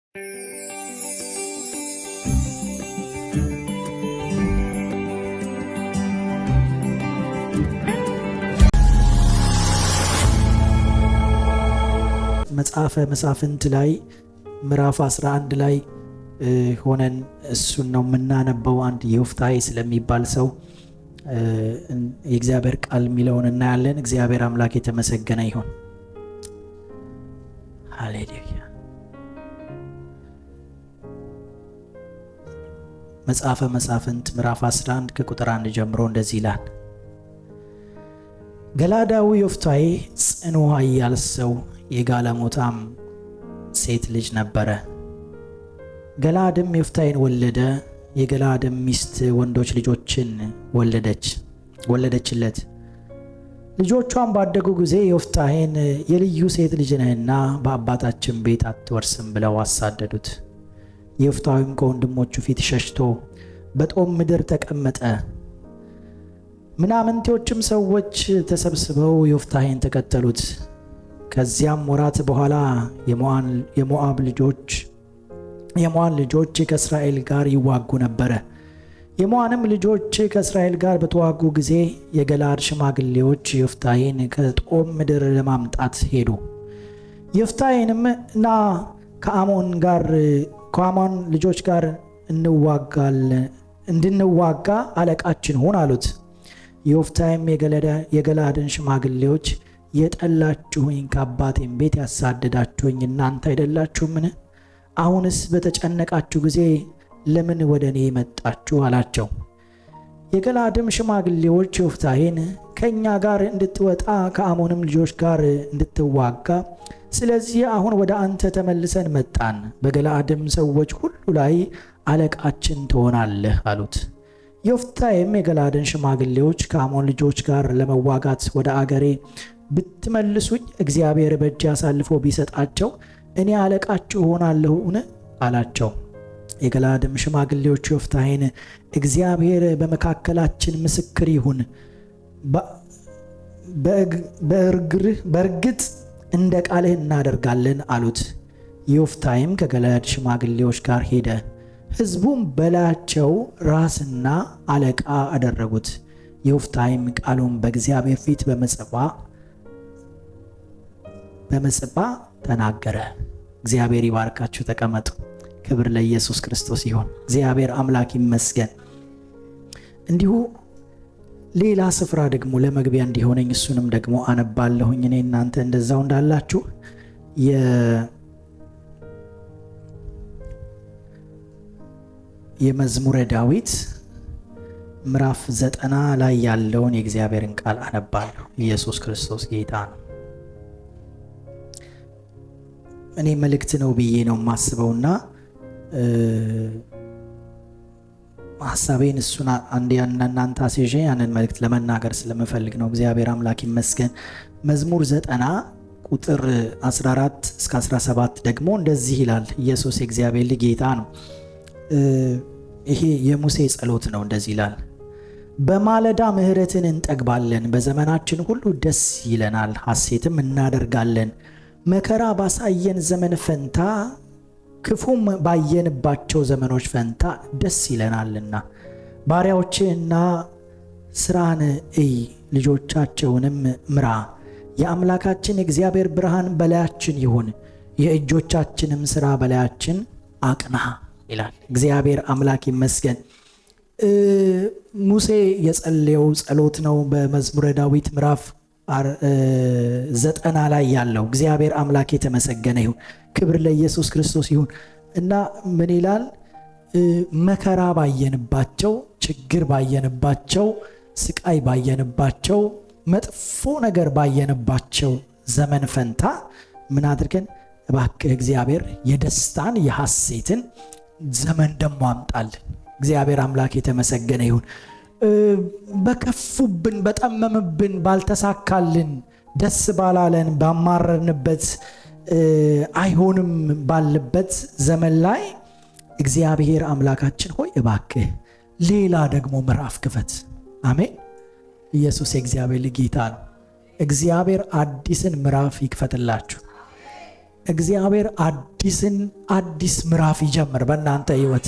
መጽሐፈ መሳፍንት ላይ ምዕራፍ 11 ላይ ሆነን እሱን ነው የምናነበው። አንድ ዮፍታሔ ስለሚባል ሰው የእግዚአብሔር ቃል የሚለውን እናያለን። እግዚአብሔር አምላክ የተመሰገነ ይሁን። ሃሌሉያ። መጽሐፈ መሳፍንት ምዕራፍ 11 ከቁጥር 1 ጀምሮ እንደዚህ ይላል። ገላዳዊ ዮፍታሔ ጽኑ ኃያል ሰው የጋለሞታም ሴት ልጅ ነበረ። ገላድም ዮፍታሔን ወለደ። የገላድም ሚስት ወንዶች ልጆችን ወለደችለት። ልጆቿን ባደጉ ጊዜ ዮፍታሔን የልዩ ሴት ልጅ ነህና በአባታችን ቤት አትወርስም ብለው አሳደዱት። ዮፍታሔም ከወንድሞቹ ፊት ሸሽቶ በጦም ምድር ተቀመጠ። ምናምንቴዎችም ሰዎች ተሰብስበው ዮፍታሔን ተከተሉት። ከዚያም ወራት በኋላ የሞዓብ ልጆች ከእስራኤል ጋር ይዋጉ ነበረ። የሞዓብም ልጆች ከእስራኤል ጋር በተዋጉ ጊዜ የገላድ ሽማግሌዎች ዮፍታሔን ከጦም ምድር ለማምጣት ሄዱ። ዮፍታሔንም እና ከአሞን ልጆች ጋር እንድንዋጋ አለቃችን ሁን አሉት። ዮፍታሔም የገላድን ሽማግሌዎች የጠላችሁኝ ከአባቴም ቤት ያሳደዳችሁኝ እናንተ አይደላችሁምን? አሁንስ በተጨነቃችሁ ጊዜ ለምን ወደ እኔ መጣችሁ አላቸው። የገላድም ሽማግሌዎች ዮፍታሔን ከእኛ ጋር እንድትወጣ ከአሞንም ልጆች ጋር እንድትዋጋ ስለዚህ አሁን ወደ አንተ ተመልሰን መጣን፣ በገላድም ሰዎች ሁሉ ላይ አለቃችን ትሆናለህ አሉት። ዮፍታሔም የገላድን ሽማግሌዎች ከአሞን ልጆች ጋር ለመዋጋት ወደ አገሬ ብትመልሱኝ እግዚአብሔር በእጅ አሳልፎ ቢሰጣቸው እኔ አለቃችሁ ሆናለሁን አላቸው። የገላድም ሽማግሌዎች ዮፍታሔን እግዚአብሔር በመካከላችን ምስክር ይሁን፣ በእርግጥ እንደ ቃልህ እናደርጋለን አሉት። ዮፍታሔም ከገላድ ሽማግሌዎች ጋር ሄደ። ሕዝቡም በላያቸው ራስና አለቃ አደረጉት። ዮፍታሔም ቃሉን በእግዚአብሔር ፊት በምጽጳ ተናገረ። እግዚአብሔር ይባርካችሁ። ተቀመጡ። ክብር ለኢየሱስ ክርስቶስ ይሁን። እግዚአብሔር አምላክ ይመስገን። እንዲሁ ሌላ ስፍራ ደግሞ ለመግቢያ እንዲሆነኝ እሱንም ደግሞ አነባለሁኝ። እኔ እናንተ እንደዛው እንዳላችሁ የመዝሙረ ዳዊት ምዕራፍ 90 ላይ ያለውን የእግዚአብሔርን ቃል አነባለሁ። ኢየሱስ ክርስቶስ ጌታ ነው። እኔ መልእክት ነው ብዬ ነው የማስበውና ሐሳቤን እሱን አንድ እናንተ አስይዤ ያንን መልእክት ለመናገር ስለምፈልግ ነው። እግዚአብሔር አምላክ ይመስገን። መዝሙር 90 ቁጥር 14 እስከ 17 ደግሞ እንደዚህ ይላል። ኢየሱስ የእግዚአብሔር ልጅ ጌታ ነው። ይሄ የሙሴ ጸሎት ነው። እንደዚህ ይላል። በማለዳ ምሕረትን እንጠግባለን፣ በዘመናችን ሁሉ ደስ ይለናል፣ ሐሴትም እናደርጋለን። መከራ ባሳየን ዘመን ፈንታ ክፉም ባየንባቸው ዘመኖች ፈንታ ደስ ይለናልና። ባሪያዎችህና ስራን እይ፣ ልጆቻቸውንም ምራ። የአምላካችን የእግዚአብሔር ብርሃን በላያችን ይሁን፣ የእጆቻችንም ስራ በላያችን አቅና ይላል። እግዚአብሔር አምላክ ይመስገን። ሙሴ የጸለየው ጸሎት ነው በመዝሙረ ዳዊት ምዕራፍ 90 ላይ ያለው። እግዚአብሔር አምላክ የተመሰገነ ይሁን። ክብር ለኢየሱስ ክርስቶስ ይሁን። እና ምን ይላል? መከራ ባየንባቸው፣ ችግር ባየንባቸው፣ ስቃይ ባየንባቸው፣ መጥፎ ነገር ባየንባቸው ዘመን ፈንታ ምን አድርገን እባክህ እግዚአብሔር የደስታን የሐሴትን ዘመን ደሞ አምጣልን። እግዚአብሔር አምላክ የተመሰገነ ይሁን። በከፉብን፣ በጠመምብን፣ ባልተሳካልን፣ ደስ ባላለን፣ ባማረርንበት፣ አይሆንም ባልበት ዘመን ላይ እግዚአብሔር አምላካችን ሆይ እባክህ ሌላ ደግሞ ምዕራፍ ክፈት። አሜን። ኢየሱስ የእግዚአብሔር ልጅ ጌታ ነው። እግዚአብሔር አዲስን ምዕራፍ ይክፈትላችሁ። እግዚአብሔር አዲስ ምዕራፍ ይጀምር በእናንተ ህይወት።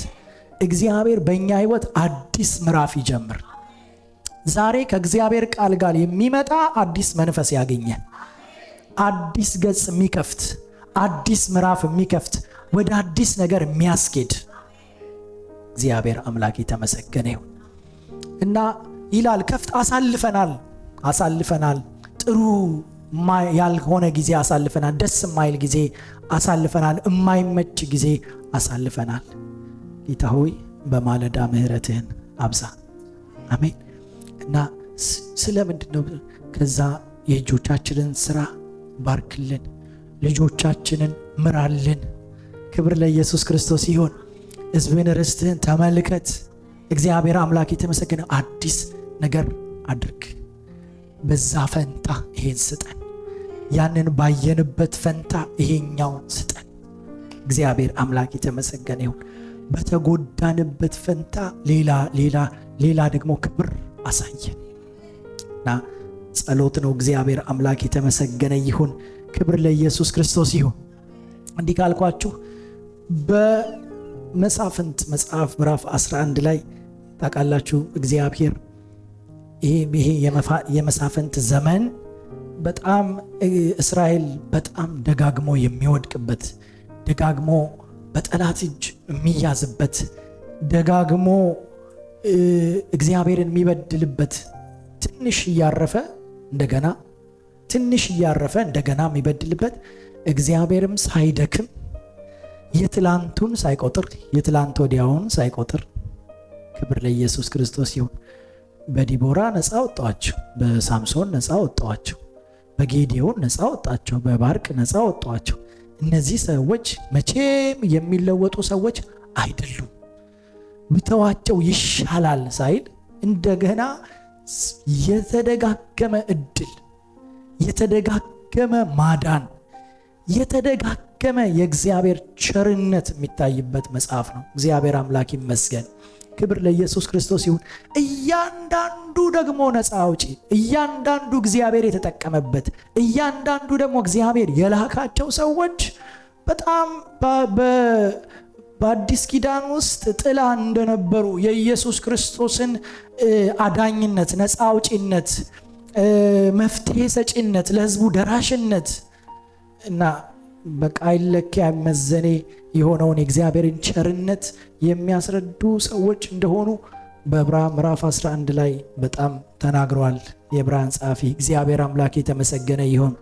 እግዚአብሔር በእኛ ህይወት አዲስ ምዕራፍ ይጀምር። ዛሬ ከእግዚአብሔር ቃል ጋር የሚመጣ አዲስ መንፈስ ያገኘ፣ አዲስ ገጽ የሚከፍት፣ አዲስ ምዕራፍ የሚከፍት፣ ወደ አዲስ ነገር የሚያስኬድ እግዚአብሔር አምላክ የተመሰገነ ይሁን። እና ይላል ከፍት አሳልፈናል፣ ጥሩ ያልሆነ ጊዜ አሳልፈናል፣ ደስ የማይል ጊዜ አሳልፈናል፣ የማይመች ጊዜ አሳልፈናል። ጌታ ሆይ በማለዳ ምህረትህን አብዛ። አሜን። እና ስለምንድነው ከዛ የእጆቻችንን ስራ ባርክልን፣ ልጆቻችንን ምራልን። ክብር ለኢየሱስ ክርስቶስ ይሁን። ሕዝብን ርስትህን ተመልከት። እግዚአብሔር አምላክ የተመሰገነ። አዲስ ነገር አድርግ። በዛ ፈንታ ይሄን ስጠን፣ ያንን ባየንበት ፈንታ ይሄኛውን ስጠን። እግዚአብሔር አምላክ የተመሰገነ ይሁን። በተጎዳንበት ፈንታ ሌላ ደግሞ ክብር አሳየን እና ጸሎት ነው። እግዚአብሔር አምላክ የተመሰገነ ይሁን። ክብር ለኢየሱስ ክርስቶስ ይሁን። እንዲህ ካልኳችሁ በመሳፍንት መጽሐፍ ምዕራፍ 11 ላይ ታውቃላችሁ እግዚአብሔር ይሄ የመሳፍንት ዘመን በጣም እስራኤል በጣም ደጋግሞ የሚወድቅበት፣ ደጋግሞ በጠላት እጅ የሚያዝበት፣ ደጋግሞ እግዚአብሔርን የሚበድልበት፣ ትንሽ እያረፈ እንደገና የሚበድልበት፣ እግዚአብሔርም ሳይደክም የትላንቱን ሳይቆጥር የትላንት ወዲያውን ሳይቆጥር። ክብር ለኢየሱስ ክርስቶስ ይሁን። በዲቦራ ነፃ ወጣቸው፣ በሳምሶን ነፃ ወጣቸው፣ በጌዲዮን ነፃ ወጣቸው፣ በባርቅ ነፃ ወጣቸው። እነዚህ ሰዎች መቼም የሚለወጡ ሰዎች አይደሉም። ብተዋቸው ይሻላል ሳይል እንደገና የተደጋገመ እድል፣ የተደጋገመ ማዳን፣ የተደጋገመ የእግዚአብሔር ቸርነት የሚታይበት መጽሐፍ ነው። እግዚአብሔር አምላክ ይመስገን። ክብር ለኢየሱስ ክርስቶስ ይሁን። እያንዳንዱ ደግሞ ነፃ አውጪ፣ እያንዳንዱ እግዚአብሔር የተጠቀመበት፣ እያንዳንዱ ደግሞ እግዚአብሔር የላካቸው ሰዎች በጣም በአዲስ ኪዳን ውስጥ ጥላ እንደነበሩ የኢየሱስ ክርስቶስን አዳኝነት፣ ነፃ አውጪነት፣ መፍትሄ ሰጪነት፣ ለሕዝቡ ደራሽነት እና በቃ አይለኪያ መዘኔ የሆነውን የእግዚአብሔርን ቸርነት የሚያስረዱ ሰዎች እንደሆኑ በዕብራውያን ምዕራፍ 11 ላይ በጣም ተናግረዋል የዕብራውያን ጸሐፊ። እግዚአብሔር አምላክ የተመሰገነ ይሁን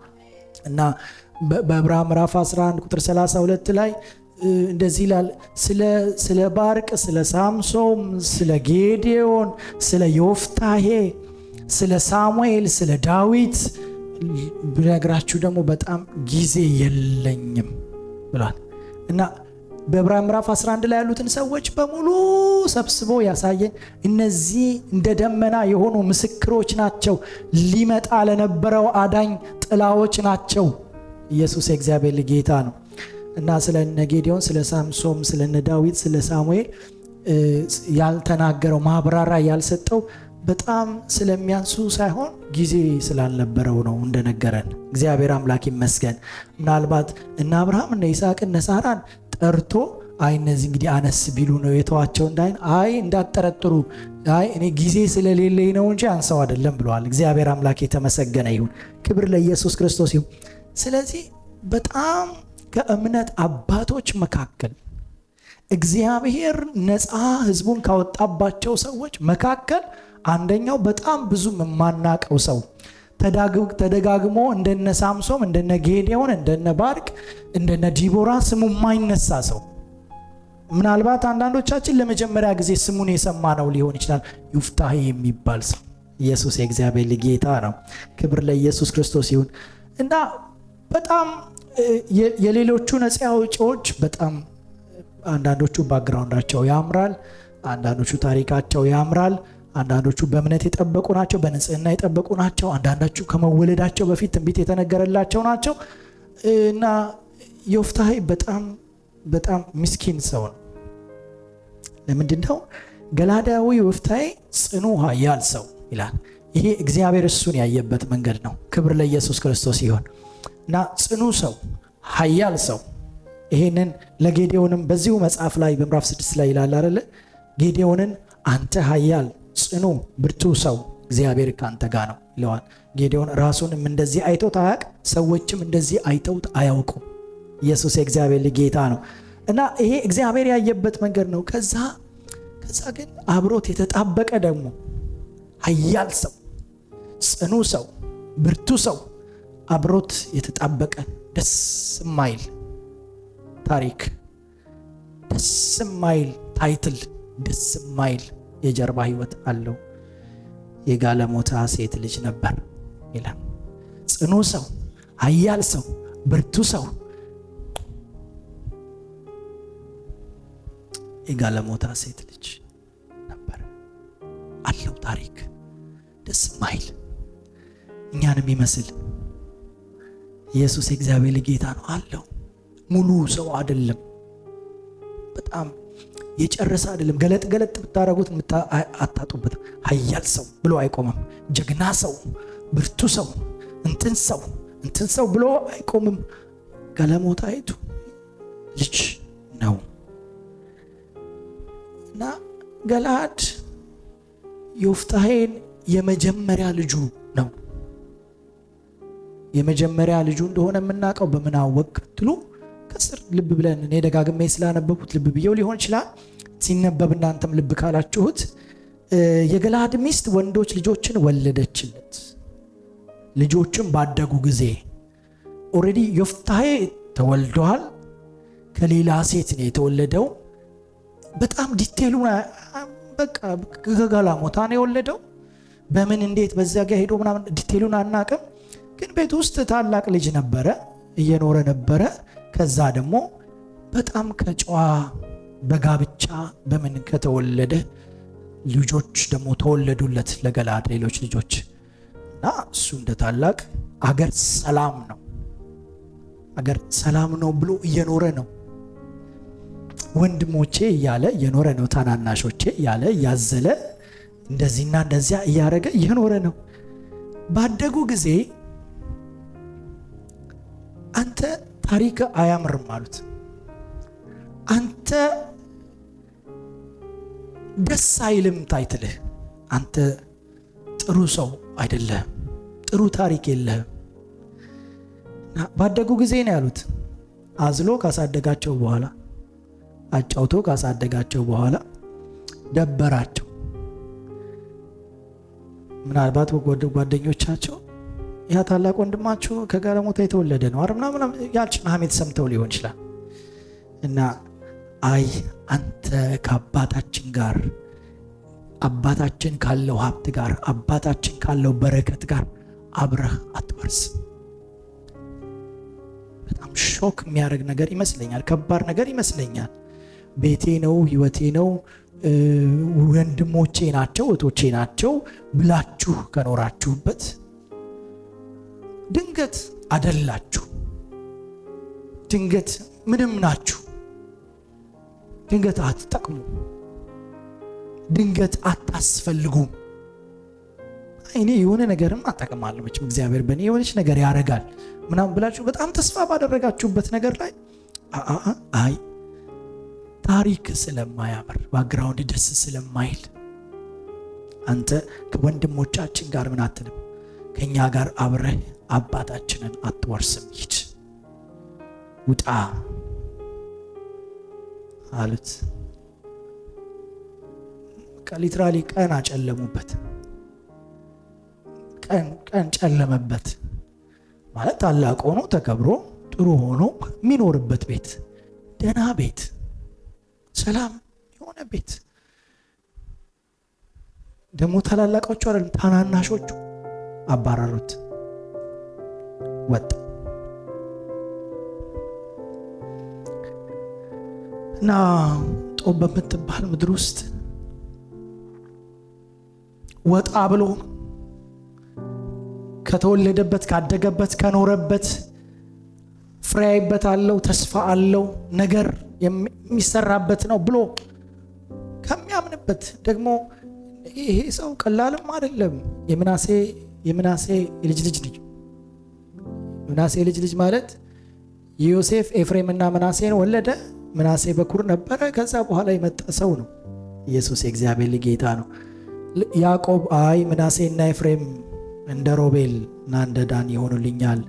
እና በዕብራውያን ምዕራፍ 11 ቁጥር 32 ላይ እንደዚህ ይላል፣ ስለ ባርቅ፣ ስለ ሳምሶን፣ ስለ ጌዴዎን፣ ስለ ዮፍታሄ፣ ስለ ሳሙኤል፣ ስለ ዳዊት ብነግራችሁ ደግሞ በጣም ጊዜ የለኝም ብሏል እና በዕብራውያን ምዕራፍ 11 ላይ ያሉትን ሰዎች በሙሉ ሰብስቦ ያሳየን። እነዚህ እንደ ደመና የሆኑ ምስክሮች ናቸው፣ ሊመጣ ለነበረው አዳኝ ጥላዎች ናቸው። ኢየሱስ የእግዚአብሔር ጌታ ነው እና ስለነ ጌዲዮን፣ ስለ ሳምሶን፣ ስለነ ዳዊት፣ ስለ ሳሙኤል ያልተናገረው ማብራሪያ ያልሰጠው በጣም ስለሚያንሱ ሳይሆን ጊዜ ስላልነበረው ነው እንደነገረን። እግዚአብሔር አምላክ ይመስገን። ምናልባት እነ አብርሃም፣ እነ ይስሐቅ፣ እነ ሳራን ጠርቶ እነዚህ እንግዲህ አነስ ቢሉ ነው የተዋቸው እንዳትጠረጥሩ፣ እኔ ጊዜ ስለሌለኝ ነው እንጂ አንሰው አይደለም ብለዋል። እግዚአብሔር አምላክ የተመሰገነ ይሁን። ክብር ለኢየሱስ ክርስቶስ ይሁን። ስለዚህ በጣም ከእምነት አባቶች መካከል እግዚአብሔር ነፃ ሕዝቡን ካወጣባቸው ሰዎች መካከል አንደኛው በጣም ብዙ የማናቀው ሰው ተደጋግሞ እንደነ ሳምሶን፣ እንደነ ጌዴዎን፣ እንደነ ባርቅ፣ እንደነ ዲቦራ ስሙ የማይነሳ ሰው፣ ምናልባት አንዳንዶቻችን ለመጀመሪያ ጊዜ ስሙን የሰማነው ሊሆን ይችላል። ዮፍታሄ የሚባል ሰው። ኢየሱስ የእግዚአብሔር ጌታ ነው። ክብር ለኢየሱስ ክርስቶስ ይሁን እና በጣም የሌሎቹ ነፃ አውጪዎች በጣም አንዳንዶቹ ባክግራውንዳቸው ያምራል፣ አንዳንዶቹ ታሪካቸው ያምራል፣ አንዳንዶቹ በእምነት የጠበቁ ናቸው፣ በንጽህና የጠበቁ ናቸው፣ አንዳንዶቹ ከመወለዳቸው በፊት ትንቢት የተነገረላቸው ናቸው እና ዮፍታሄ በጣም ምስኪን ሰው ነው። ለምንድነው? ገላዳዊ ዮፍታሄ ጽኑ ኃያል ሰው ይላል። ይሄ እግዚአብሔር እሱን ያየበት መንገድ ነው። ክብር ለኢየሱስ ክርስቶስ ይሁን እና ጽኑ ሰው፣ ኃያል ሰው። ይሄንን ለጌዴዎንም በዚሁ መጽሐፍ ላይ በምዕራፍ 6 ላይ ይላል አይደለ? ጌዴዎንን አንተ ኃያል ጽኑ ብርቱ ሰው እግዚአብሔር ካንተ ጋር ነው ይለዋል። ጌዴዎን ራሱንም እንደዚህ አይቶት አያውቅ፣ ሰዎችም እንደዚህ አይተውት አያውቁም። ኢየሱስ የእግዚአብሔር ጌታ ነው እና ይሄ እግዚአብሔር ያየበት መንገድ ነው። ከዛ ግን አብሮት የተጣበቀ ደግሞ ኃያል ሰው ጽኑ ሰው ብርቱ ሰው አብሮት የተጣበቀ ደስ ማይል ታሪክ፣ ደስ ማይል ታይትል፣ ደስ ማይል የጀርባ ህይወት አለው። የጋለሞታ ሴት ልጅ ነበር ይላል። ጽኑ ሰው ኃያል ሰው ብርቱ ሰው የጋለሞታ ሴት ልጅ ነበር አለው። ታሪክ ደስ ማይል እኛንም ይመስል ኢየሱስ የእግዚአብሔር ጌታ ነው አለው። ሙሉ ሰው አይደለም፣ በጣም የጨረሰ አይደለም። ገለጥ ገለጥ ብታረጉት አታጡበት። ኃያል ሰው ብሎ አይቆምም። ጀግና ሰው ብርቱ ሰው እንትን ሰው ብሎ አይቆምም። ጋለሞታይቱ ልጅ ነው እና ገለዓድ ዮፍታሔን የመጀመሪያ ልጁ ነው። የመጀመሪያ ልጁ እንደሆነ የምናውቀው በምን አወቅ ትሉ ከስር ልብ ብለን እኔ ደጋግሜ ስላነበብኩት ልብ ብየው ሊሆን ይችላል። ሲነበብ እናንተም ልብ ካላችሁት የገለዓድ ሚስት ወንዶች ልጆችን ወለደችለት። ልጆችም ባደጉ ጊዜ ኦሬዲ ዮፍታሔ ተወልዷል። ከሌላ ሴት ነው የተወለደው። በጣም ዲቴሉ በቃ ከጋለሞታ ነው የወለደው። በምን እንዴት በዚያ ጋር ሄዶ ምናምን ዲቴሉን አናውቅም። ግን ቤት ውስጥ ታላቅ ልጅ ነበረ እየኖረ ነበረ። ከዛ ደግሞ በጣም ከጨዋ በጋብቻ በምን ከተወለደ ልጆች ደግሞ ተወለዱለት ለገለዓድ ሌሎች ልጆች እና እሱ እንደ ታላቅ አገር ሰላም ነው ብሎ እየኖረ ነው። ወንድሞቼ እያለ እየኖረ ነው። ታናናሾቼ እያለ እያዘለ እንደዚህና እንደዚያ እያረገ እየኖረ ነው። ባደጉ ጊዜ አንተ ታሪክ አያምርም አሉት። አንተ ደስ አይልም ታይትልህ። አንተ ጥሩ ሰው አይደለህም፣ ጥሩ ታሪክ የለህም። ባደጉ ጊዜ ነው ያሉት። አዝሎ ካሳደጋቸው በኋላ አጫውቶ ካሳደጋቸው በኋላ ደበራቸው። ምናልባት ጓደኞቻቸው ያ ታላቅ ወንድማችሁ ከጋለሞታ የተወለደ ነው አረ ምናምን ያልችን ሐሜት ሰምተው ሊሆን ይችላል። እና አይ አንተ ከአባታችን ጋር አባታችን ካለው ሀብት ጋር አባታችን ካለው በረከት ጋር አብረህ አትወርስም። በጣም ሾክ የሚያደርግ ነገር ይመስለኛል። ከባድ ነገር ይመስለኛል። ቤቴ ነው፣ ህይወቴ ነው፣ ወንድሞቼ ናቸው፣ እህቶቼ ናቸው ብላችሁ ከኖራችሁበት ድንገት አደላችሁ፣ ድንገት ምንም ናችሁ፣ ድንገት አትጠቅሙ፣ ድንገት አታስፈልጉም። እኔ የሆነ ነገርም አጠቅማለሁ መቼም እግዚአብሔር በእኔ የሆነች ነገር ያደርጋል ምናምን ብላችሁ በጣም ተስፋ ባደረጋችሁበት ነገር ላይ አይ ታሪክ ስለማያምር ባክግራውንድ ደስ ስለማይል አንተ ከወንድሞቻችን ጋር ምን አትልም፣ ከኛ ጋር አብረህ አባታችንን አትወርስም፣ ሂድ ውጣ አሉት። ሊትራሊ ቀን አጨለሙበት። ቀን ጨለመበት ማለት ታላቅ ሆኖ ተከብሮ ጥሩ ሆኖ የሚኖርበት ቤት፣ ደህና ቤት፣ ሰላም የሆነ ቤት ደግሞ ታላላቆቹ አይደለም ታናናሾቹ አባራሩት፣ ወጣ እና ጦብ በምትባል ምድር ውስጥ ወጣ ብሎ ከተወለደበት ካደገበት ከኖረበት ፍሬ ያይበታለው ተስፋ አለው ነገር የሚሰራበት ነው ብሎ ከሚያምንበት ደግሞ ይሄ ሰው ቀላልም አይደለም። የምናሴ የልጅ ልጅ ማለት ዮሴፍ ኤፍሬምና ምናሴን ወለደ። ምናሴ በኩር ነበረ። ከዛ በኋላ የመጣ ሰው ነው። ኢየሱስ የእግዚአብሔር ልጅ ጌታ ነው። ያዕቆብ አይ ምናሴና ኤፍሬም እንደ ሮቤል እና እንደ ዳን ይሆኑልኛል፣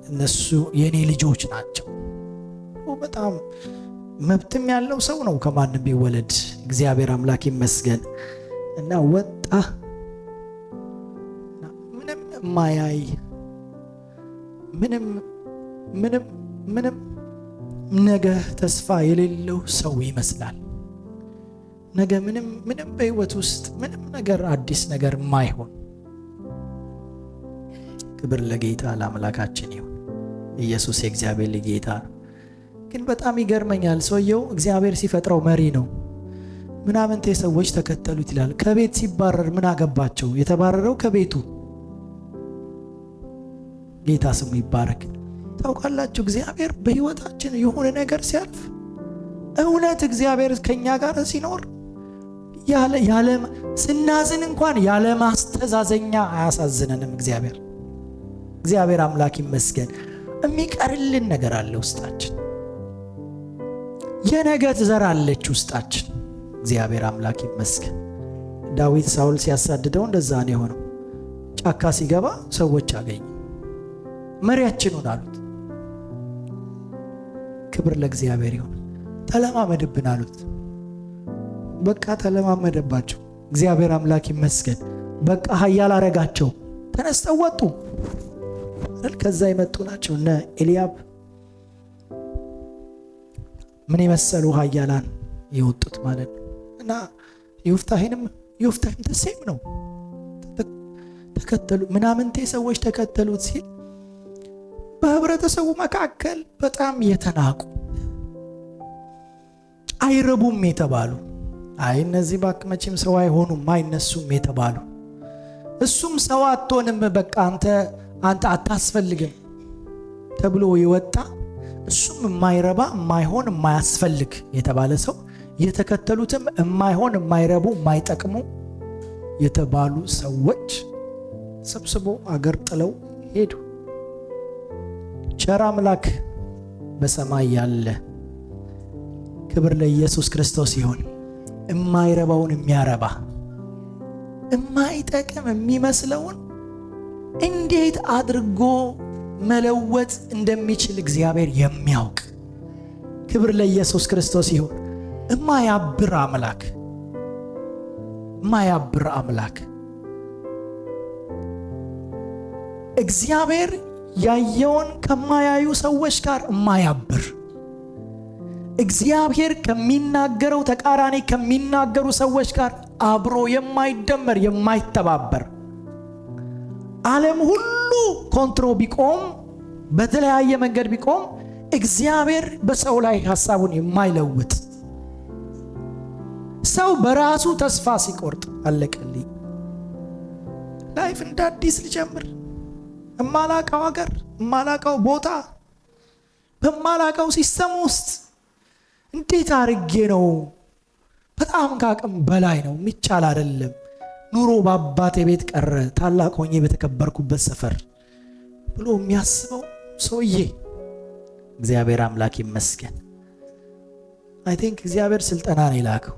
እነሱ የኔ ልጆች ናቸው። በጣም መብትም ያለው ሰው ነው ከማንም ቢወለድ። እግዚአብሔር አምላክ ይመስገን። እና ወጣ ምንም ማያይ ምንም ነገ ተስፋ የሌለው ሰው ይመስላል። ነገ ምንም በህይወት ውስጥ ምንም ነገር አዲስ ነገር ማይሆን። ክብር ለጌታ ለአምላካችን ይሁን። ኢየሱስ የእግዚአብሔር ልጅ ጌታ ነው። ግን በጣም ይገርመኛል። ሰውየው እግዚአብሔር ሲፈጥረው መሪ ነው። ምናምንቴ ሰዎች ተከተሉት ይላል። ከቤት ሲባረር ምን አገባቸው? የተባረረው ከቤቱ። ጌታ ስሙ ይባረክ። ታውቃላችሁ እግዚአብሔር በህይወታችን የሆነ ነገር ሲያልፍ እውነት እግዚአብሔር ከኛ ጋር ሲኖር ያለ ስናዝን እንኳን ያለ ማስተዛዘኛ አያሳዝነንም። እግዚአብሔር አምላክ ይመስገን። የሚቀርልን ነገር አለ ውስጣችን። የነገት ዘር አለች ውስጣችን። እግዚአብሔር አምላክ ይመስገን። ዳዊት ሳውል ሲያሳድደው እንደዛ ነው የሆነው። ጫካ ሲገባ ሰዎች አገኘ። መሪያችንን አሉት። ክብር ለእግዚአብሔር ይሁን። ተለማመድብን አሉት። በቃ ተለማመደባቸው። እግዚአብሔር አምላክ ይመስገን። በቃ ኃያል አረጋቸው። ተነስተው ወጡ። ከዛ የመጡ ናቸው እነ ኤልያብ ምን የመሰሉ ኃያላን የወጡት ማለት ነው። እና ዮፍታሔም ተሴም ነው። ተከተሉ ምናምንቴ ሰዎች ተከተሉት ሲል በህብረተሰቡ መካከል በጣም የተናቁ አይረቡም የተባሉ አይ እነዚህ ባክ መቼም ሰው አይሆኑም አይነሱም የተባሉ እሱም ሰው አትሆንም በቃ አንተ አታስፈልግም ተብሎ የወጣ እሱም የማይረባ የማይሆን የማያስፈልግ የተባለ ሰው የተከተሉትም የማይሆን የማይረቡ የማይጠቅሙ የተባሉ ሰዎች ሰብስቦ አገር ጥለው ሄዱ። ቸር አምላክ በሰማይ ያለ ክብር ለኢየሱስ ክርስቶስ ይሁን። የማይረባውን የሚያረባ የማይጠቅም የሚመስለውን እንዴት አድርጎ መለወጥ እንደሚችል እግዚአብሔር የሚያውቅ ክብር ለኢየሱስ ክርስቶስ ይሁን። የማያብር አምላክ እግዚአብሔር ያየውን ከማያዩ ሰዎች ጋር የማያብር እግዚአብሔር ከሚናገረው ተቃራኒ ከሚናገሩ ሰዎች ጋር አብሮ የማይደመር የማይተባበር ዓለም ሁሉ ኮንትሮ ቢቆም በተለያየ መንገድ ቢቆም እግዚአብሔር በሰው ላይ ሐሳቡን የማይለውጥ ሰው በራሱ ተስፋ ሲቆርጥ አለቀልኝ ላይፍ እንደ አዲስ ልጀምር እማላቀው ሀገር እማላቀው ቦታ በማላቀው ሲስተም ውስጥ እንዴት አርጌ ነው በጣም ካቅም በላይ ነው የሚቻል አይደለም። ኑሮ በአባቴ ቤት ቀረ ታላቅ ሆኜ በተከበርኩበት ሰፈር ብሎ የሚያስበው ሰውዬ እግዚአብሔር አምላክ ይመስገን። አይ ቲንክ እግዚአብሔር ስልጠና ነው የላከው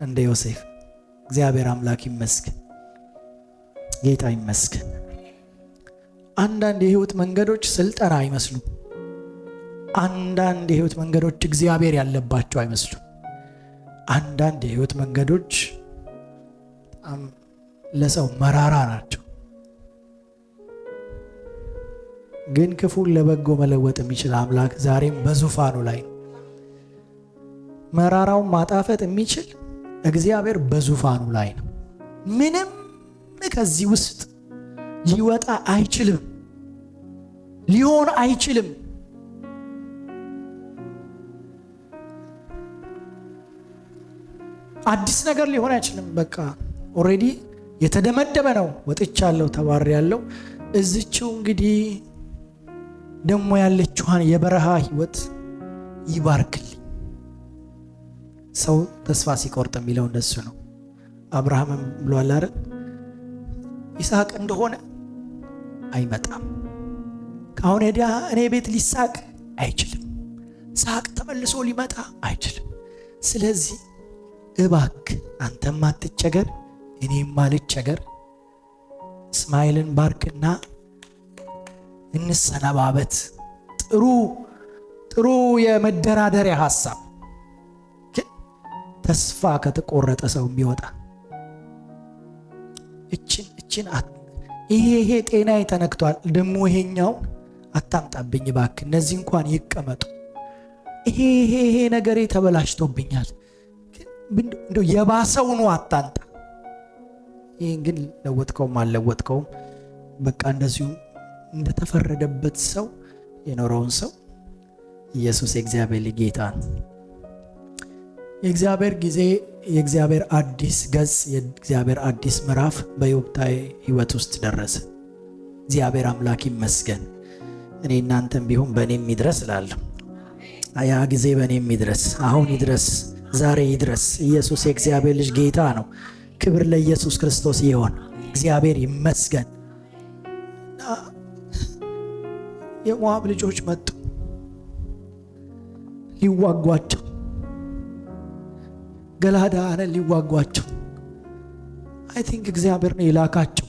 እንደ ዮሴፍ። እግዚአብሔር አምላክ ይመስገን። ጌታ ይመስገን። አንዳንድ የህይወት መንገዶች ስልጠና አይመስሉም። አንዳንድ የህይወት መንገዶች እግዚአብሔር ያለባቸው አይመስሉም። አንዳንድ የህይወት መንገዶች በጣም ለሰው መራራ ናቸው። ግን ክፉን ለበጎ መለወጥ የሚችል አምላክ ዛሬም በዙፋኑ ላይ ነው። መራራውን ማጣፈጥ የሚችል እግዚአብሔር በዙፋኑ ላይ ነው። ምንም ከዚህ ውስጥ ሊወጣ አይችልም፣ ሊሆን አይችልም። አዲስ ነገር ሊሆን አይችልም። በቃ ኦሬዲ የተደመደመ ነው። ወጥቻለሁ፣ ተባርያለሁ። እዚችው እንግዲህ ደሞ ያለችዋን የበረሃ ህይወት ይባርክልኝ። ሰው ተስፋ ሲቆርጥ የሚለው እንደሱ ነው። አብርሃምም ብሏል አይደል? ይስሐቅ እንደሆነ አይመጣም፣ ካሁን ሄዳ እኔ ቤት ሊሳቅ አይችልም። ሳቅ ተመልሶ ሊመጣ አይችልም። ስለዚህ እባክህ አንተም አትቸገር እኔም አልቸገር። እስማኤልን ባርክና እንሰነባበት። ጥሩ የመደራደሪያ ሐሳብ። ተስፋ ከተቆረጠ ሰው የሚወጣ እችን ይሄ ጤናዬ ተነክቷል፣ ደሞ ይሄኛው አታምጣብኝ እባክህ፣ እነዚህ እንኳን ይቀመጡ፣ ይሄ ነገሬ ተበላሽቶብኛል፣ እንደው የባሰው ነው አታንጣ። ይሄን ግን ለወጥከውም አልለወጥከውም በቃ እንደዚሁ እንደተፈረደበት ሰው የኖረውን ሰው ኢየሱስ የእግዚአብሔር ጌታ ነው። የእግዚአብሔር ጊዜ፣ የእግዚአብሔር አዲስ ገጽ፣ የእግዚአብሔር አዲስ ምዕራፍ በዮብታሔ ሕይወት ውስጥ ደረሰ። እግዚአብሔር አምላክ ይመስገን። እኔ እናንተም ቢሆን በእኔም ይድረስ እላለሁ። ያ ጊዜ በእኔም ይድረስ፣ አሁን ይድረስ፣ ዛሬ ይድረስ። ኢየሱስ የእግዚአብሔር ልጅ ጌታ ነው። ክብር ለኢየሱስ ክርስቶስ ይሁን። እግዚአብሔር ይመስገን። የሞዓብ ልጆች መጡ ሊዋጓቸው፣ ገላዳን ሊዋጓቸው። አይ ቲንክ እግዚአብሔር ነው የላካቸው።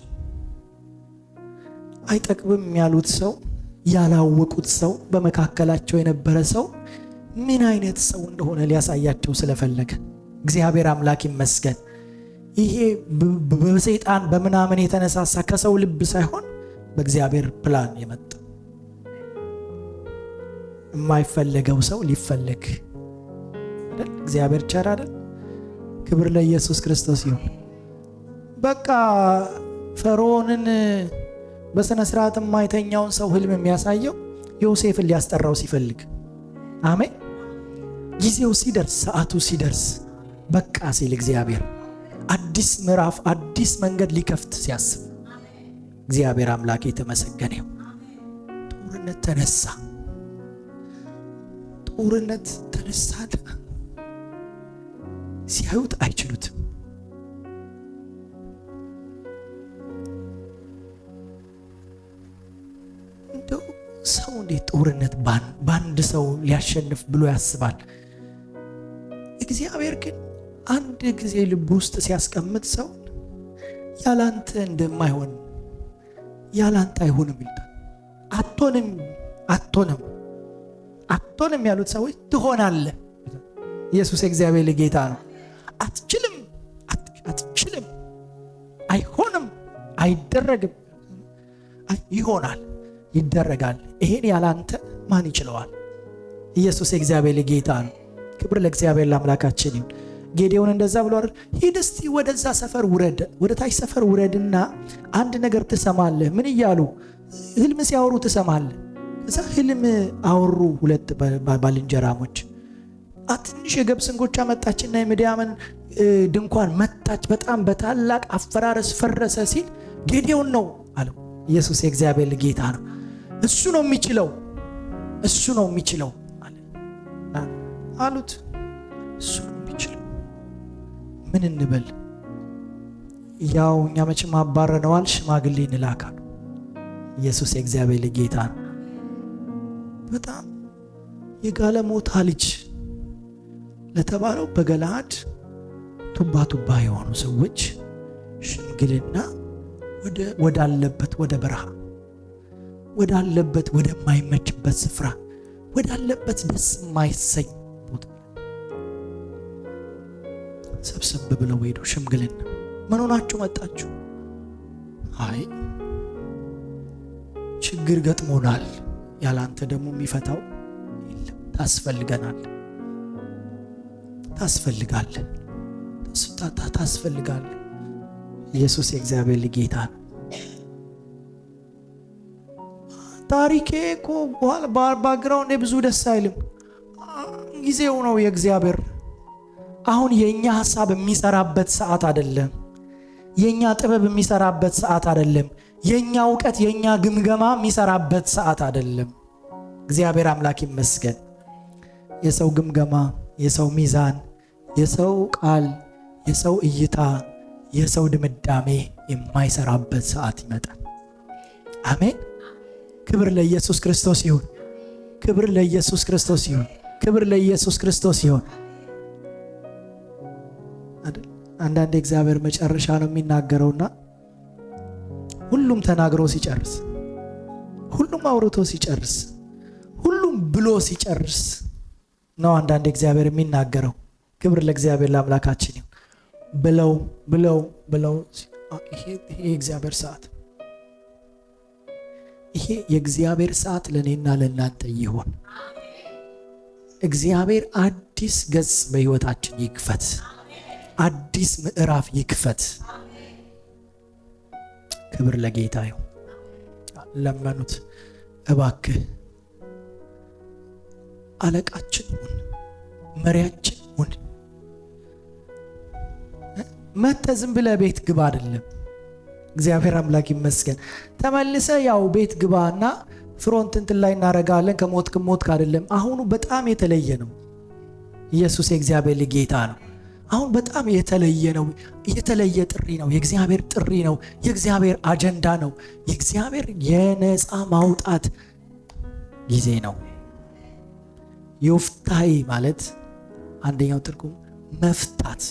አይጠቅምም ያሉት ሰው፣ ያላወቁት ሰው፣ በመካከላቸው የነበረ ሰው ምን አይነት ሰው እንደሆነ ሊያሳያቸው ስለፈለገ እግዚአብሔር አምላክ ይመስገን። ይሄ በሰይጣን በምናምን የተነሳሳ ከሰው ልብ ሳይሆን በእግዚአብሔር ፕላን የመጣ የማይፈለገው ሰው ሊፈለግ አይደል? እግዚአብሔር ቸር አይደል? ክብር ለኢየሱስ ክርስቶስ ይሁን። በቃ ፈርዖንን በስነ ስርዓት የማይተኛውን ሰው ህልም የሚያሳየው ዮሴፍን ሊያስጠራው ሲፈልግ፣ አሜን፣ ጊዜው ሲደርስ፣ ሰዓቱ ሲደርስ በቃ ሲል እግዚአብሔር አዲስ ምዕራፍ አዲስ መንገድ ሊከፍት ሲያስብ እግዚአብሔር አምላክ የተመሰገነ ይሁን። ጦርነት ተነሳ። ሲያዩት አይችሉትም። እንደው ሰው እንዴት ጦርነት በአንድ ሰው ሊያሸንፍ ብሎ ያስባል? እግዚአብሔር ግን አንድ ጊዜ ልብ ውስጥ ሲያስቀምጥ ሰው ያላንተ እንደማይሆን ያላንተ አይሆንም ይላል። አትሆንም ያሉት ሰዎች ትሆናለህ። ኢየሱስ የእግዚአብሔር ጌታ ነው። አትችልም፣ አይሆንም፣ አይደረግም፣ ይሆናል፣ ይደረጋል። ይሄን ያላንተ ማን ይችለዋል? ኢየሱስ የእግዚአብሔር ጌታ ነው። ክብር ለእግዚአብሔር ለአምላካችን ይሁን። ጌዴዎን እንደዛ ብሎ አይደል? ሂድ እስቲ ወደዛ ሰፈር ውረድ፣ ወደ ታች ሰፈር ውረድና አንድ ነገር ትሰማለህ። ምን እያሉ ህልም ሲያወሩ ትሰማለህ። ከዛ ህልም አወሩ። ሁለት ባልንጀራሞች ትንሽ የገብስ እንጎቻ መጣችና የምድያምን ድንኳን መታች። በጣም በታላቅ አፈራረስ ፈረሰ ሲል ጌዴዎን ነው አለው። ኢየሱስ የእግዚአብሔር ጌታ ነው። እሱ ነው የሚችለው አሉት። እሱ ነው የሚችለው። ምን እንበል? ያው እኛ መቼም አባረነዋል፣ ሽማግሌ እንላካሉ። ኢየሱስ የእግዚአብሔር ጌታ ነው። በጣም የጋለሞታ ልጅ ለተባለው በገለዓድ ቱባ የሆኑ ሰዎች ሽምግልና ወዳለበት ወደ በረሃ ወዳለበት ወደማይመችበት ስፍራ ወዳለበት ደስ የማይሰኝ ቦታ ሰብሰብ ብለው ሄዱ። ሽምግልና ምን ሆናችሁ መጣችሁ? አይ ችግር ገጥሞናል፣ ያላንተ ደግሞ የሚፈታው የለም፣ ታስፈልጋለህ። ኢየሱስ የእግዚአብሔር ጌታ ነው። ታሪኬ እኮ ባክግራውንድ ብዙ ደስ አይልም። ጊዜው ነው የእግዚአብሔር። አሁን የኛ ሐሳብ የሚሰራበት ሰዓት አይደለም። የኛ ጥበብ የሚሰራበት ሰዓት አይደለም። የኛ ዕውቀት የኛ ግምገማ የሚሰራበት ሰዓት አይደለም። እግዚአብሔር አምላክ ይመስገን። የሰው ግምገማ፣ የሰው ሚዛን፣ የሰው ቃል፣ የሰው እይታ፣ የሰው ድምዳሜ የማይሰራበት ሰዓት ይመጣል። አሜን። ክብር ለኢየሱስ ክርስቶስ ይሁን። ክብር ለኢየሱስ ክርስቶስ ይሁን። ክብር ለኢየሱስ ክርስቶስ ይሁን። አንዳንድ እግዚአብሔር መጨረሻ ነው የሚናገረውና ሁሉም ተናግሮ ሲጨርስ፣ ሁሉም አውርቶ ሲጨርስ፣ ሁሉም ብሎ ሲጨርስ ነው አንዳንድ እግዚአብሔር የሚናገረው። ክብር ለእግዚአብሔር ለአምላካችን ይሁን። ብለው ይሄ የእግዚአብሔር ሰዓት፣ ይሄ የእግዚአብሔር ሰዓት ለእኔና ለእናንተ ይሆን። እግዚአብሔር አዲስ ገጽ በሕይወታችን ይክፈት። አዲስ ምዕራፍ ይክፈት። ክብር ለጌታ ይሁን። ለመኑት፣ እባክህ አለቃችን ሁን፣ መሪያችን ሁን። መተህ ዝም ብለህ ቤት ግባ አይደለም። እግዚአብሔር አምላክ ይመስገን። ተመልሰ ያው ቤት ግባና ፍሮንት እንትን ላይ እናረጋለን ከሞትክ አይደለም። አሁኑ በጣም የተለየ ነው። ኢየሱስ የእግዚአብሔር ጌታ ነው። አሁን በጣም የተለየ ነው። የተለየ ጥሪ ነው። የእግዚአብሔር ጥሪ ነው። የእግዚአብሔር አጀንዳ ነው። የእግዚአብሔር የነፃ ማውጣት ጊዜ ነው። ዮፍታሔ ማለት አንደኛው ትርጉም መፍታት፣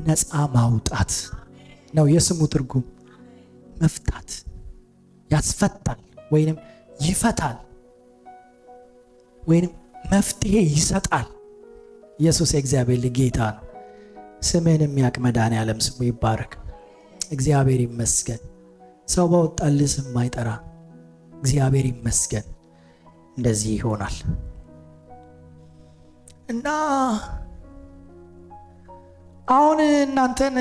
ነፃ ማውጣት ነው። የስሙ ትርጉም መፍታት፣ ያስፈታል ወይንም ይፈታል ወይንም መፍትሄ ይሰጣል። ኢየሱስ የእግዚአብሔር ጌታ ነው። ስምህን የሚያውቅ መድኃኔዓለም ስሙ ይባረክ። እግዚአብሔር ይመስገን። ሰው ባወጣልህ ስም ማይጠራ እግዚአብሔር ይመስገን። እንደዚህ ይሆናል እና አሁን እናንተን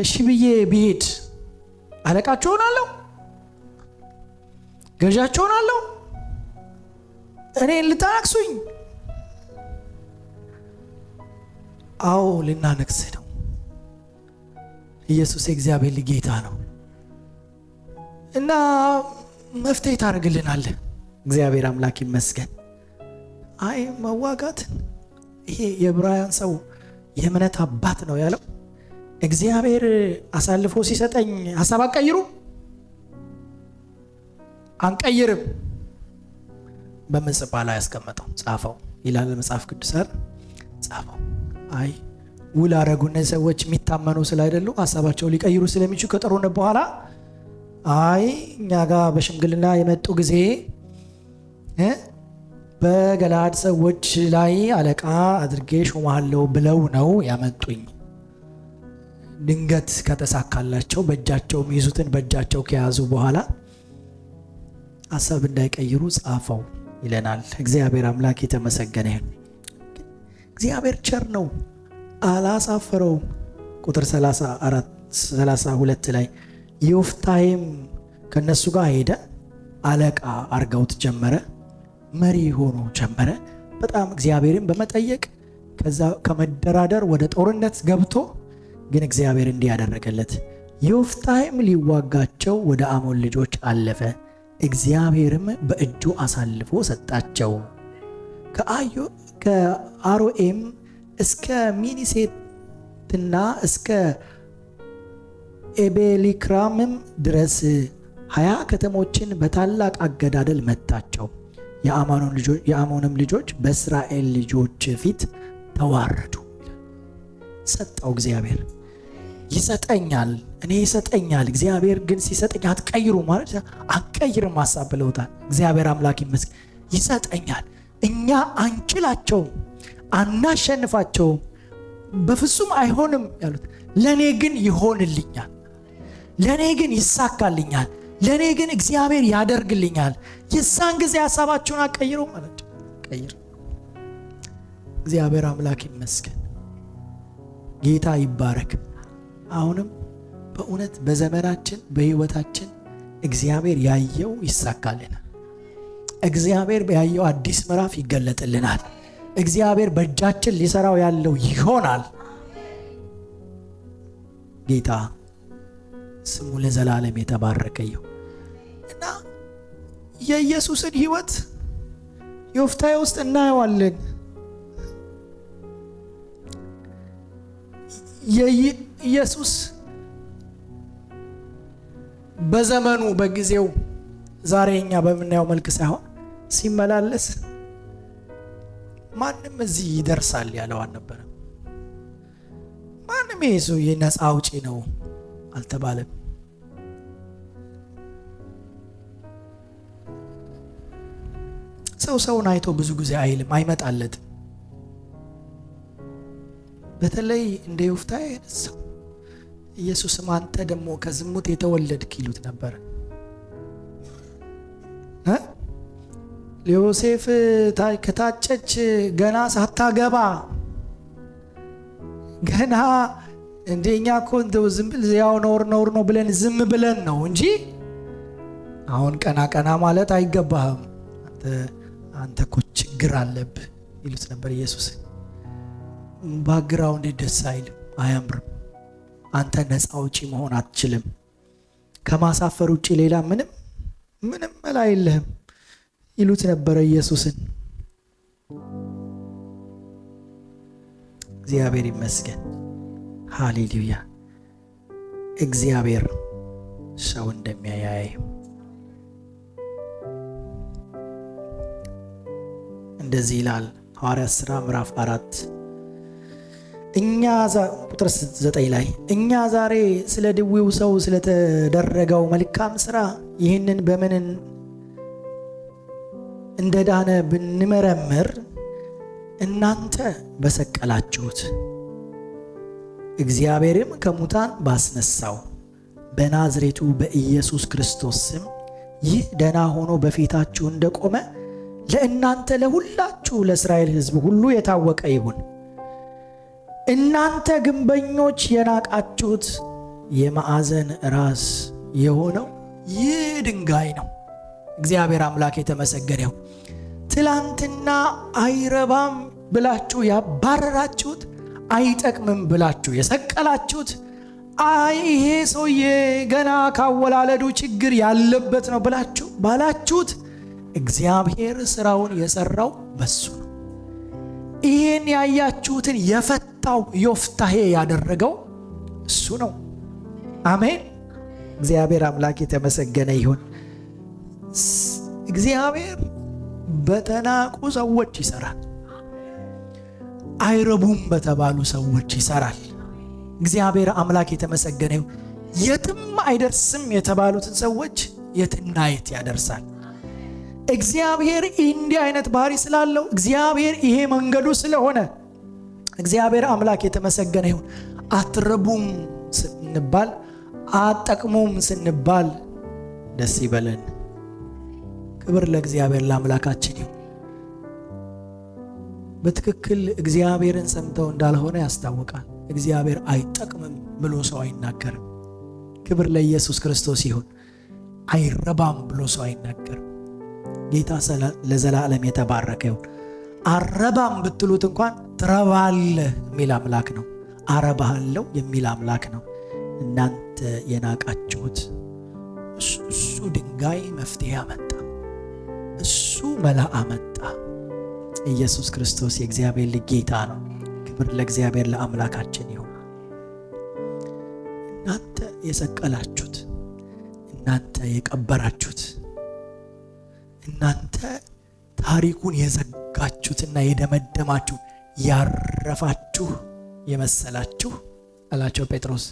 ሽብዬ ብሄድ አለቃችሁ ሆናለሁ፣ ገዣችሁ ሆናለሁ። እኔን ልታነክሱኝ? አዎ ልናነክስ ነው። ኢየሱስ የእግዚአብሔር ጌታ ነው እና መፍትሄ ታደርግልናለህ። እግዚአብሔር አምላክ ይመስገን። አይ መዋጋትን ይሄ የዕብራውያን ሰው የእምነት አባት ነው ያለው። እግዚአብሔር አሳልፎ ሲሰጠኝ ሐሳብ አቀይሩ አንቀይርም በምጽጳ ላይ ያስቀመጠው ጻፈው ይላል መጽሐፍ ቅዱስ ጻፈው። አይ ውል አረጉ። እነዚህ ሰዎች የሚታመኑ ስላይደሉ ሐሳባቸው ሊቀይሩ ስለሚችሉ ከጦርነት በኋላ አይ እኛ ጋር በሽምግልና የመጡ ጊዜ በገላድ ሰዎች ላይ አለቃ አድርጌ ሾማለሁ ብለው ነው ያመጡኝ። ድንገት ከተሳካላቸው በእጃቸው የሚይዙትን በእጃቸው ከያዙ በኋላ ሐሳብ እንዳይቀይሩ ጻፈው ይለናል። እግዚአብሔር አምላክ የተመሰገነ ይሁን። እግዚአብሔር ቸር ነው፣ አላሳፈረውም። ቁጥር 32 ላይ ዮፍታሔም ከነሱ ጋር ሄደ፣ አለቃ አርገውት ጀመረ፣ መሪ ሆኖ ጀመረ። በጣም እግዚአብሔርን በመጠየቅ ከዛ ከመደራደር ወደ ጦርነት ገብቶ ግን እግዚአብሔር እንዲህ ያደረገለት። ዮፍታሔም ሊዋጋቸው ወደ አሞን ልጆች አለፈ፣ እግዚአብሔርም በእጁ አሳልፎ ሰጣቸው። ከአሮኤም እስከ ሚኒሴትና እስከ ኤቤሊክራምም ድረስ 20 ከተሞችን በታላቅ አገዳደል መታቸው። የአሞንም ልጆች በእስራኤል ልጆች ፊት ተዋረዱ። ሰጠው እግዚአብሔር። ይሰጠኛል፣ እኔ ይሰጠኛል። እግዚአብሔር ግን ሲሰጠኝ አትቀይሩ ማለት አንቀይርም ሐሳብ ብለውታል። እግዚአብሔር አምላክ ይመስገን። ይሰጠኛል። እኛ አንችላቸውም፣ አናሸንፋቸውም፣ በፍጹም አይሆንም ያሉት ለኔ ግን ይሆንልኛል፣ ለኔ ግን ይሳካልኛል፣ ለኔ ግን እግዚአብሔር ያደርግልኛል። የዛን ጊዜ ሐሳባችሁን አቀይሩ ማለት ቀይር። እግዚአብሔር አምላክ ይመስገን። ጌታ ይባረክ። አሁንም በእውነት በዘመናችን በሕይወታችን እግዚአብሔር ያየው ይሳካልናል። እግዚአብሔር ያየው አዲስ ምዕራፍ ይገለጥልናል። እግዚአብሔር በእጃችን ሊሰራው ያለው ይሆናል። ጌታ ስሙ ለዘላለም የተባረከ ይሁን እና የኢየሱስን ሕይወት ዮፍታሔ ውስጥ እናየዋለን። ኢየሱስ በዘመኑ በጊዜው ዛሬ እኛ በምናየው መልክ ሳይሆን ሲመላለስ ማንም እዚህ ይደርሳል ያለው አልነበረም። ማንም ኢየሱስ የነፃ አውጪ ነው አልተባለም። ሰውን አይቶ ብዙ ጊዜ አይልም፣ አይመጣለትም። በተለይ እንደ ዮፍታሔ ሰው ኢየሱስም አንተ ደግሞ ከዝሙት የተወለድክ ይሉት ነበር። ዮሴፍ ከታጨች ገና ሳታገባ ገና እንደኛ እኮ እንደው ዝም ብለን ያው ኖር ነው ብለን ዝም ብለን ነው እንጂ አሁን ቀና ማለት አይገባህም፣ አንተ እኮ ችግር አለብህ ይሉት ነበር ኢየሱስ። ባግራውንድ ደስ አይልም፣ አያምርም። አንተ ነፃ አውጪ መሆን አትችልም። ከማሳፈር ውጪ ሌላ ምንም መላ የለህም ይሉት ነበረ ኢየሱስን። እግዚአብሔር ይመስገን፣ ሃሌሉያ። እግዚአብሔር ሰው እንደሚያያይ እንደዚህ ይላል ሐዋርያት ሥራ ምዕራፍ 4 ቁጥር 9 ላይ እኛ ዛሬ ስለ ድዊው ሰው ስለተደረገው መልካም ሥራ ይህንን በምን እንደዳነ ብንመረምር እናንተ በሰቀላችሁት እግዚአብሔርም ከሙታን ባስነሳው በናዝሬቱ በኢየሱስ ክርስቶስ ስም ይህ ደና ሆኖ በፊታችሁ እንደቆመ ለእናንተ ለሁላችሁ ለእስራኤል ሕዝብ ሁሉ የታወቀ ይሁን። እናንተ ግንበኞች የናቃችሁት የማዕዘን ራስ የሆነው ይህ ድንጋይ ነው። እግዚአብሔር አምላክ የተመሰገነው። ትላንትና አይረባም ብላችሁ ያባረራችሁት፣ አይጠቅምም ብላችሁ የሰቀላችሁት፣ ይሄ ሰውዬ ገና ካወላለዱ ችግር ያለበት ነው ብላችሁ ባላችሁት እግዚአብሔር ስራውን የሰራው በሱ ነው። ይሄን ያያችሁትን የፈታው ዮፍታሔ ያደረገው እሱ ነው። አሜን። እግዚአብሔር አምላክ የተመሰገነ ይሁን። እግዚአብሔር በተናቁ ሰዎች ይሰራል፣ አይረቡም በተባሉ ሰዎች ይሰራል። እግዚአብሔር አምላክ የተመሰገነ ይሁን። የትም አይደርስም የተባሉትን ሰዎች የትና የት ያደርሳል። እግዚአብሔር እንዲህ አይነት ባህሪ ስላለው እግዚአብሔር ይሄ መንገዱ ስለሆነ እግዚአብሔር አምላክ የተመሰገነ ይሁን። አትረቡም ስንባል አትጠቅሙም ስንባል ደስ ይበለን። ክብር ለእግዚአብሔር ለአምላካችን ይሁን። በትክክል እግዚአብሔርን ሰምተው እንዳልሆነ ያስታውቃል። እግዚአብሔር አይጠቅምም ብሎ ሰው አይናገርም። ክብር ለኢየሱስ ክርስቶስ ይሁን። አይረባም ብሎ ሰው አይናገርም። ጌታ ለዘላለም የተባረከ ይሁን። አረባም ብትሉት እንኳን ትረባለህ የሚል አምላክ ነው። አረባሃለሁ የሚል አምላክ ነው። እናንተ የናቃችሁት እሱ ድንጋይ መፍትሄ አመጣ፣ እሱ መላ አመጣ። ኢየሱስ ክርስቶስ የእግዚአብሔር ልጅ ጌታ ነው። ክብር ለእግዚአብሔር ለአምላካችን ይሁን። እናንተ የሰቀላችሁት፣ እናንተ የቀበራችሁት፣ እናንተ ታሪኩን የዘጋችሁትና የደመደማችሁ ያረፋችሁ የመሰላችሁ አላቸው ጴጥሮስ።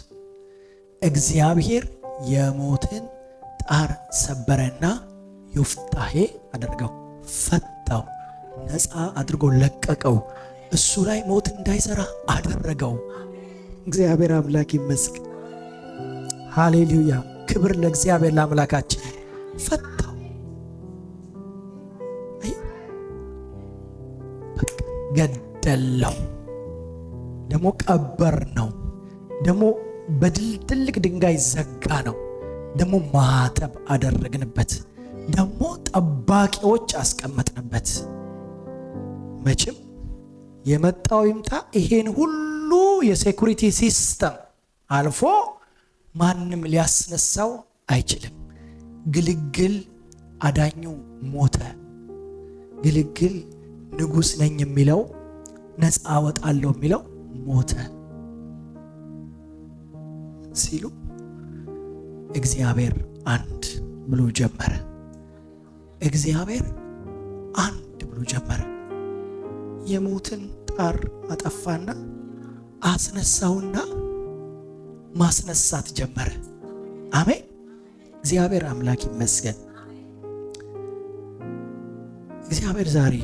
እግዚአብሔር የሞትን ጣር ሰበረና ዮፍታሔ አደረገው፣ ፈታው፣ ነፃ አድርጎ ለቀቀው። እሱ ላይ ሞት እንዳይሰራ አደረገው። እግዚአብሔር አምላክ ይመስገን። ሃሌሉያ። ክብር ለእግዚአብሔር ለአምላካችን። ፈታው፣ ገደለው፣ ደግሞ ቀበር ነው፣ ደግሞ በትልቅ ድንጋይ ዘጋ ነው፣ ደግሞ ማተብ አደረግንበት፣ ደግሞ ጠባቂዎች አስቀመጥንበት። መቼም የመጣው ይምጣ ይሄን ሁሉ የሴኩሪቲ ሲስተም አልፎ ማንም ሊያስነሳው አይችልም። ግልግል አዳኙ ሞተ። ግልግል ንጉሥ ነኝ የሚለው ነፃ አወጣለሁ የሚለው ሞተ ሲሉ እግዚአብሔር አንድ ብሎ ጀመረ። እግዚአብሔር አንድ ብሎ ጀመረ። የሞትን ጣር አጠፋና አስነሳውና ማስነሳት ጀመረ። አሜን። እግዚአብሔር አምላክ ይመስገን። እግዚአብሔር ዛሬ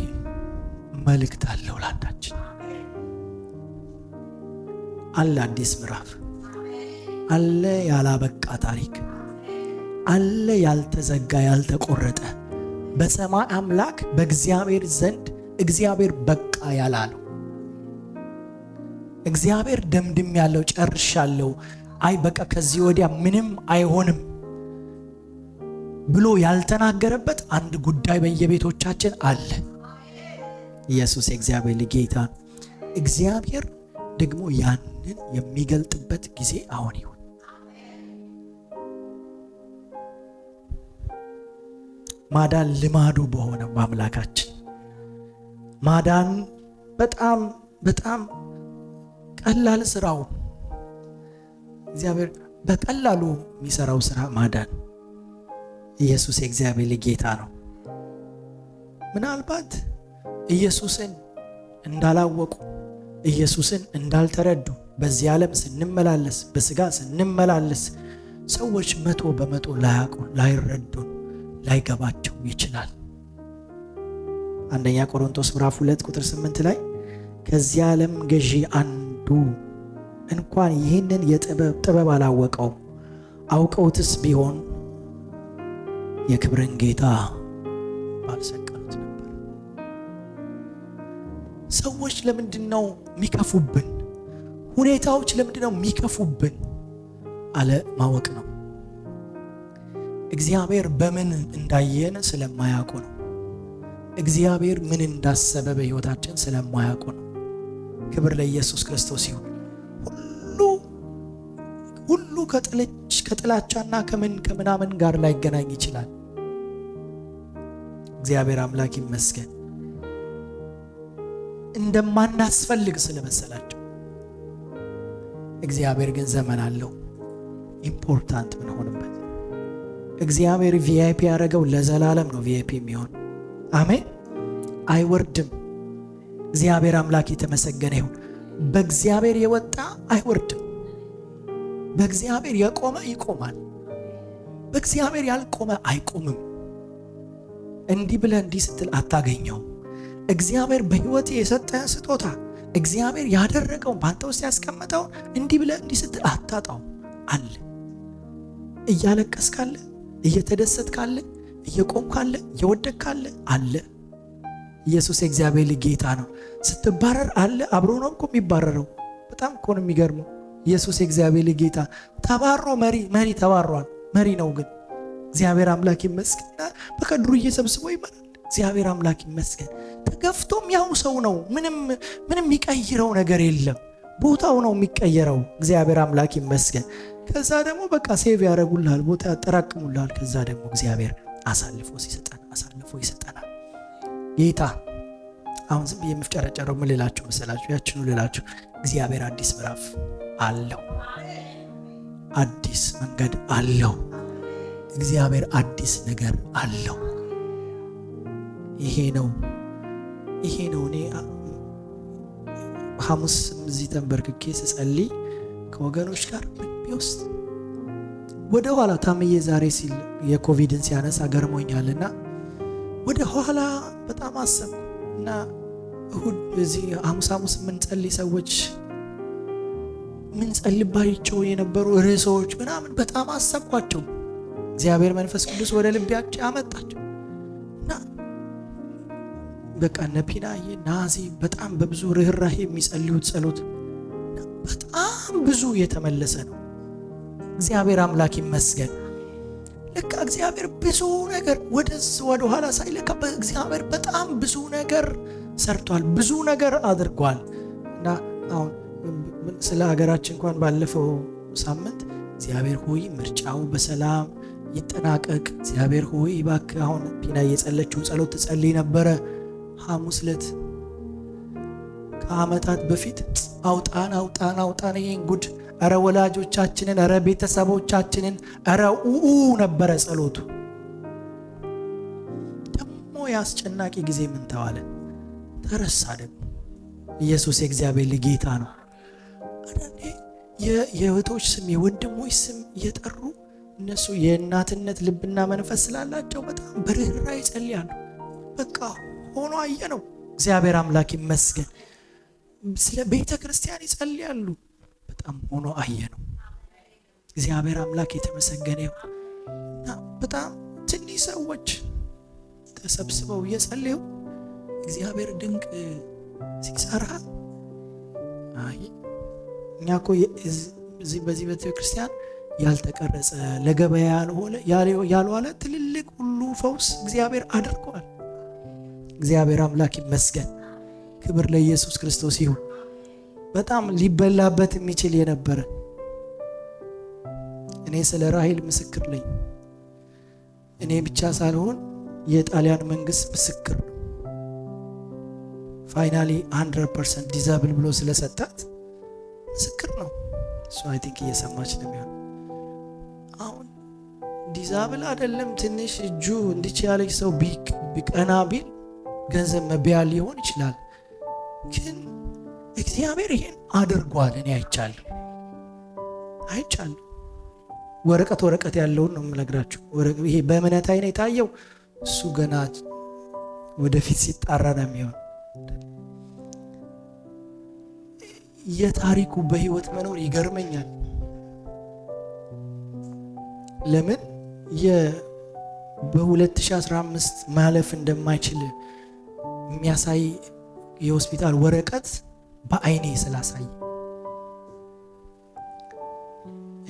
መልእክት አለው ላንዳችን። አለ አዲስ ምዕራፍ አለ፣ ያላበቃ ታሪክ አለ፣ ያልተዘጋ ያልተቆረጠ በሰማይ አምላክ በእግዚአብሔር ዘንድ እግዚአብሔር በቃ ያላለው እግዚአብሔር ደምድም ያለው ጨርሻለሁ፣ አይ በቃ ከዚህ ወዲያ ምንም አይሆንም ብሎ ያልተናገረበት አንድ ጉዳይ በየቤቶቻችን አለ። ኢየሱስ የእግዚአብሔር ጌታ። እግዚአብሔር ደግሞ ያንን የሚገልጥበት ጊዜ አሁን ይሁን። ማዳን ልማዱ በሆነ በአምላካችን ማዳን በጣም በጣም ቀላል ስራው እግዚአብሔር በቀላሉ የሚሰራው ስራ ማዳን። ኢየሱስ የእግዚአብሔር ጌታ ነው። ምናልባት ኢየሱስን እንዳላወቁ ኢየሱስን እንዳልተረዱ በዚህ ዓለም ስንመላለስ በስጋ ስንመላለስ ሰዎች 100% ላያውቁን ላይረዱን ላይገባቸው ይችላል። አንደኛ ቆሮንቶስ ምዕራፍ 2 ቁጥር 8 ላይ ከዚህ ዓለም ገዢ አንዱ እንኳን ይህንን ጥበብ አላወቀውም፣ አውቀውትስ ቢሆን የክብርን ጌታ ባልሰቀሉት ነበር። ሰዎች ለምንድነው የሚከፉብን? ሁኔታዎች ለምንድነው የሚከፉብን? አለ ማወቅ ነው። እግዚአብሔር በምን እንዳየን ስለማያውቁ ነው። እግዚአብሔር ምን እንዳሰበ በሕይወታችን ስለማያውቁ ነው። ክብር ለኢየሱስ ክርስቶስ ይሁን። ሁሉ ከጥላቻና ከምናምን ጋር ላይገናኝ ይችላል። እግዚአብሔር አምላክ ይመስገን። እንደማናስፈልግ ስለመሰላቸው እግዚአብሔር ግን ዘመን አለው ኢምፖርታንት ምን ሆነበት። እግዚአብሔር ቪአይፒ ያደረገው ለዘላለም ነው ቪአይፒ የሚሆን። አሜን። አይወርድም። እግዚአብሔር አምላክ የተመሰገነ ይሁን። በእግዚአብሔር የወጣ አይወርድም። በእግዚአብሔር የቆመ ይቆማል። በእግዚአብሔር ያልቆመ አይቆምም። እንዲህ ብለህ እንዲህ ስትል አታገኘው። እግዚአብሔር በሕይወት የሰጠህን ስጦታ እግዚአብሔር ያደረገውን በአንተ ውስጥ ያስቀመጠውን እንዲህ ብለህ እንዲህ ስትል አታጣው። አለ። እያለቀስ ካለ፣ እየተደሰት ካለ፣ እየቆም ካለ፣ እየወደቅ ካለ አለ። ኢየሱስ የእግዚአብሔር ጌታ ነው። ስትባረር አለ። አብሮ ነው እኮ የሚባረረው። በጣም እኮ ነው የሚገርመው። ኢየሱስ የእግዚአብሔር ጌታ ተባሮ መሪ ተባሯል። መሪ ነው ግን እግዚአብሔር አምላክ ይመስገን። በቀድሩ እየሰብስቦ ይመራል። እግዚአብሔር አምላክ ይመስገን። ተገፍቶም ያው ሰው ነው። ምንም የሚቀይረው ነገር የለም። ቦታው ነው የሚቀየረው። እግዚአብሔር አምላክ ይመስገን። ከዛ ደግሞ በቃ ሴቭ ያደርጉልሃል፣ ቦታ ያጠራቅሙልሃል። ከዛ ደግሞ እግዚአብሔር አሳልፎ ይሰጠናል። ጌታ አሁን ዝም ብዬ የምፍጨረጨረው ምን ልላችሁ መሰላችሁ? ያችኑ ልላችሁ እግዚአብሔር አዲስ ምዕራፍ አለው። አዲስ መንገድ አለው። እግዚአብሔር አዲስ ነገር አለው። ይሄ ነው። እኔ ሐሙስ እዚህ ተንበርክኬ ስጸልይ ከወገኖች ጋር ልቤ ውስጥ ወደ ኋላ ታምዬ ዛሬ ሲል የኮቪድን ሲያነሳ ገርሞኛልና ወደ ኋላ በጣም አሰብኩ እና እሁድ እዚህ ሐሙስ የምንጸልይ ሰዎች ምን ጸልባቸው የነበሩ ርዕሶች ምናምን በጣም አሰብኳቸው። እግዚአብሔር መንፈስ ቅዱስ ወደ ልቤያቸው አመጣቸው እና በቃ ነፒናዬ ናዚ በጣም በብዙ ርህራሄ የሚጸልዩት ጸሎት በጣም ብዙ የተመለሰ ነው። እግዚአብሔር አምላክ ይመስገን። ለካ እግዚአብሔር ብዙ ነገር ወደ ኋላ ሳይለካ እግዚአብሔር በጣም ብዙ ነገር ሰርቷል፣ ብዙ ነገር አድርጓል። እና አሁን ስለ ሀገራችን እንኳን ባለፈው ሳምንት እግዚአብሔር ሆይ ምርጫው በሰላም ይጠናቀቅ፣ እግዚአብሔር ሆይ እባክህ አሁን ፒና የጸለችውን ጸሎት ትጸልይ ነበረ ሐሙስ ዕለት ከዓመታት በፊት አውጣን ይሄን ጉድ፣ እረ ወላጆቻችንን፣ እረ ቤተሰቦቻችንን፣ እረ ነበረ ጸሎቱ። የአስጨናቂ ጊዜ ምን ተዋለ? ተረሳ። ደግሞ ኢየሱስ የእግዚአብሔር ልጅ ጌታ ነው። አንዳንዴ የእህቶች ስም የወንድሞች ስም እየጠሩ እነሱ የእናትነት ልብና መንፈስ ስላላቸው በጣም በርህራሄ ይጸልያሉ። በቃ ሆኖ አየ ነው። እግዚአብሔር አምላክ ይመስገን። ስለ ቤተ ክርስቲያን ይጸልያሉ። በጣም ሆኖ አየ ነው። እግዚአብሔር አምላክ የተመሰገነ ይሁን። እና በጣም ትንሽ ሰዎች ተሰብስበው እየጸለዩ እግዚአብሔር ድንቅ ሲሰራ እኛ እኮ በዚህ ቤተ ክርስቲያን ያልተቀረጸ ለገበያ ያልዋለ ትልልቅ ሁሉ ፈውስ እግዚአብሔር አድርጓል። እግዚአብሔር አምላክ ይመስገን። ክብር ለኢየሱስ ክርስቶስ ይሁን። በጣም ሊበላበት የሚችል የነበረ እኔ ስለ ራሔል ምስክር ነኝ። እኔ ብቻ ሳልሆን የጣሊያን መንግስት ምስክር ነው። ፋይናሊ 100% ዲዛብል ብሎ ስለሰጣት ምስክር ነው። እሱ አይ ቲንክ እየሰማች ነው የሚሆን። አሁን ዲዛብል አይደለም ትንሽ እጁ እንዲች ያለች ሰው ቢቀና ቢል ገንዘብ መቢያ ሊሆን ይችላል። ግን እግዚአብሔር ይሄን አድርጓል። እኔ አይቻለሁ። ወረቀት ያለውን ነው የምነግራችሁ። ይሄ በእምነት አይነ የታየው እሱ ገና ወደፊት ሲጣራ ነው የሚሆን። የታሪኩ በህይወት መኖር ይገርመኛል። ለምን በ2015 ማለፍ እንደማይችል የሚያሳይ የሆስፒታል ወረቀት በአይኔ ስላሳይ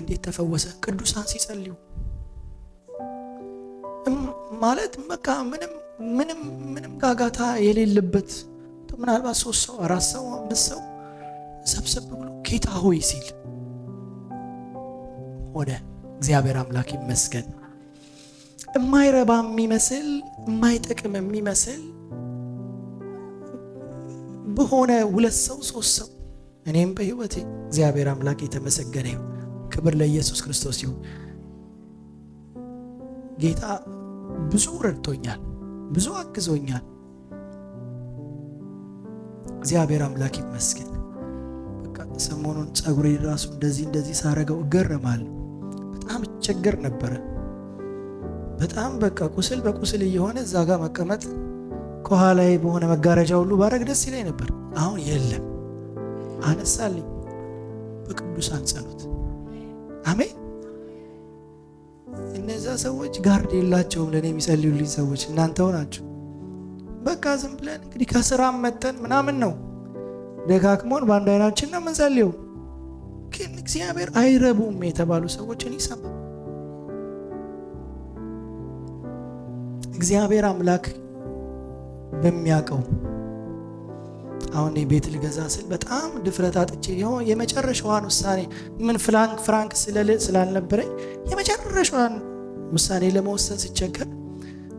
እንዴት ተፈወሰ? ቅዱሳን ሲጸልዩ ማለት በቃ ምንም ጋጋታ የሌለበት ምናልባት 3 ሰው 4 ሰው 5 ሰው ሰብሰብ ብሎ ጌታ ሆይ ሲል ሆነ። እግዚአብሔር አምላክ ይመስገን። የማይረባ የሚመስል የማይጠቅም የሚመስል በሆነ 2 ሰው 3 ሰው እኔም በህይወቴ እግዚአብሔር አምላክ የተመሰገነ ይሁን። ክብር ለኢየሱስ ክርስቶስ ይሁን። ጌታ ብዙ ረድቶኛል፣ ብዙ አግዞኛል። እግዚአብሔር አምላክ ይመስገን። በቃ ሰሞኑን ጸጉሬ ራሱ እንደዚህ ሳረገው እገረማለሁ። በጣም እቸገር ነበረ። በጣም በቃ ቁስል በቁስል እየሆነ እዛ ጋር መቀመጥ ከኋላዬ በሆነ መጋረጃ ሁሉ ባረግ ደስ ይለኝ ነበር። አሁን የለም፣ አነሳልኝ በቅዱሳን ጸሎት። አሜን። እነዛ ሰዎች ጋርድ የላቸውም ለኔ የሚጸልዩልኝ ሰዎች እናንተው ናችሁ። በቃ ዝም ብለን እንግዲህ ከስራም መተን ምናምን ነው ደጋግሞን በአንድ አይናችን ነው የምንጸልየው። ግን እግዚአብሔር አይረቡም የተባሉ ሰዎችን ይሰማል። እግዚአብሔር አምላክ በሚያውቀው አሁን ቤት ልገዛ ስል በጣም ድፍረት አጥቼ የመጨረሻዋን ውሳኔ ምን ፍራንክ ስላልነበረኝ የመጨረሻዋን ውሳኔ ለመወሰን ሲቸገር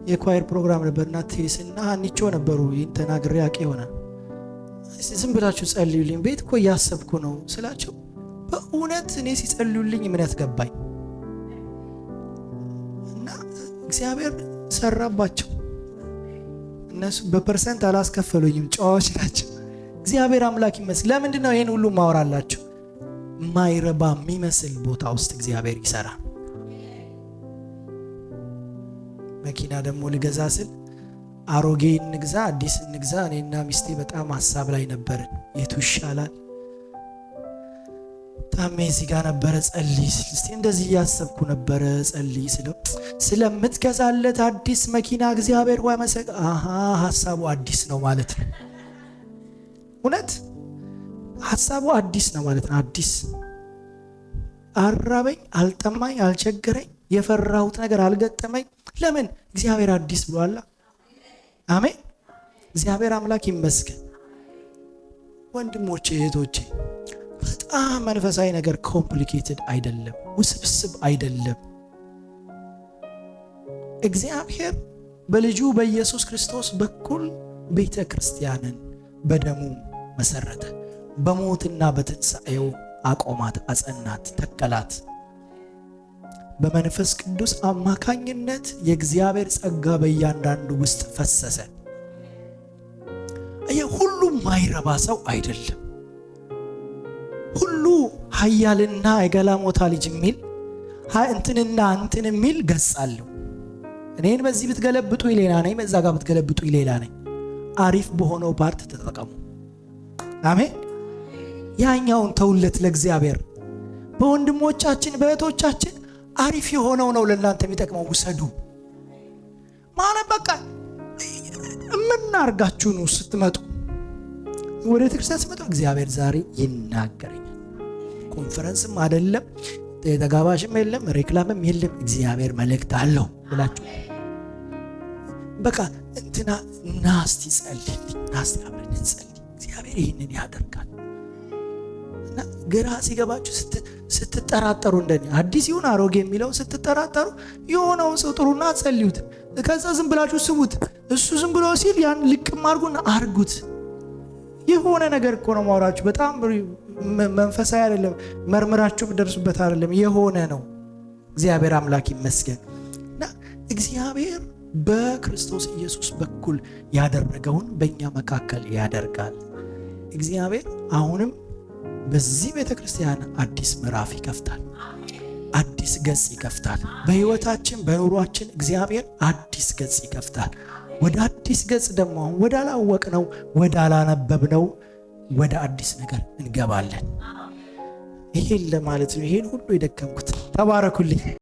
የኳየር ፕሮግራም ነበርና ቴስና አንቾ ነበሩ። ተናግሬ አቄ ሆነ። ዝም ብላችሁ ጸልዩልኝ ቤት እኮ እያሰብኩ ነው ስላቸው በእውነት እኔ ሲጸልዩልኝ እምነት ገባኝ እና እግዚአብሔር ሰራባቸው። እነሱ በፐርሰንት አላስከፈሉኝም፣ ጨዋዎች ናቸው። እግዚአብሔር አምላክ ይመስል። ለምንድን ነው ይሄን ሁሉ ማወራላችሁ? ማይረባ የሚመስል ቦታ ውስጥ እግዚአብሔር ይሰራል። መኪና ደግሞ ልገዛ ስል አሮጌ እንግዛ አዲስ እንግዛ እኔና ሚስቴ በጣም ሐሳብ ላይ ነበርን። የቱ ይሻላል? ታሜ እዚህ ጋር ነበረ ጸልይ እስቲ እንደዚህ እያሰብኩ ነበረ ጸልይ ስለው ስለምትገዛለት አዲስ መኪና እግዚአብሔር ሆይ ሐሳቡ አዲስ ነው ማለት ነው። እውነት ሐሳቡ አዲስ ነው ማለት ነው። አዲስ አራበኝ፣ አልጠማኝ፣ አልቸገረኝ፣ የፈራሁት ነገር አልገጠመኝ። ለምን? እግዚአብሔር አዲስ ብሏል። አሜን። እግዚአብሔር አምላክ ይመስገን። ወንድሞቼ እህቶቼ፣ በጣም መንፈሳዊ ነገር ኮምፕሊኬትድ አይደለም፣ ውስብስብ አይደለም። እግዚአብሔር በልጁ በኢየሱስ ክርስቶስ በኩል ቤተ ክርስቲያንን በደሙ መሰረተ፣ በሞትና በትንሣኤው አቆማት፣ አጸናት፣ ተከላት። በመንፈስ ቅዱስ አማካኝነት የእግዚአብሔር ጸጋ በእያንዳንዱ ውስጥ ፈሰሰ። ሁሉም ማይረባ ሰው አይደለም። ሁሉ ኃያልና የገላሞታ ልጅ የሚል እንትንና እንትን የሚል ገጽ አለው። እኔን በዚህ ብትገለብጡ ሌላ ነኝ፣ በዛ ጋር ብትገለብጡ ሌላ ነኝ። አሪፍ በሆነው ፓርት ተጠቀሙ። አሜን። ያኛውን ተውለት ለእግዚአብሔር። በወንድሞቻችን በእህቶቻችን አሪፍ የሆነው ነው ለእናንተ የሚጠቅመው ውሰዱ ማለት በቃ እምናርጋችሁ ነው። ስትመጡ ወደ ቤተክርስቲያን ስትመጡ እግዚአብሔር ዛሬ ይናገረኛል። ኮንፈረንስም አይደለም፣ ተጋባዥም የለም፣ ሬክላምም የለም፣ እግዚአብሔር መልእክት አለው ብላችሁ በቃ እንትና ናስቲ ጸልይልኝ፣ ናስቲ አብረን እንጸልይ። እግዚአብሔር ይህንን ያደርጋል። እና ግራ ሲገባችሁ ስትጠራጠሩ እንደኔ አዲስ ይሁን አሮጌ የሚለው ስትጠራጠሩ የሆነውን ሰው ጥሩና ጸልዩት። ከዛ ዝም ብላችሁ ስሙት። እሱ ዝም ብሎ ሲል ያን ልቅም አርጉና አርጉት። የሆነ ነገር እኮ ነው ማውራችሁ። በጣም መንፈሳዊ አይደለም፣ መርምራችሁ ብደርሱበት አይደለም፣ የሆነ ነው። እግዚአብሔር አምላክ ይመስገን። እና እግዚአብሔር በክርስቶስ ኢየሱስ በኩል ያደረገውን በእኛ መካከል ያደርጋል። እግዚአብሔር አሁንም በዚህ ቤተክርስቲያን አዲስ ምዕራፍ ይከፍታል፣ አዲስ ገጽ ይከፍታል። በህይወታችን በኑሯችን እግዚአብሔር አዲስ ገጽ ይከፍታል። ወደ አዲስ ገጽ ደግሞ ወደ አላወቅነው ወደ አላነበብነው ወደ አዲስ ነገር እንገባለን። ይሄን ለማለት ነው ይሄን ሁሉ የደከምኩት። ተባረኩልኝ።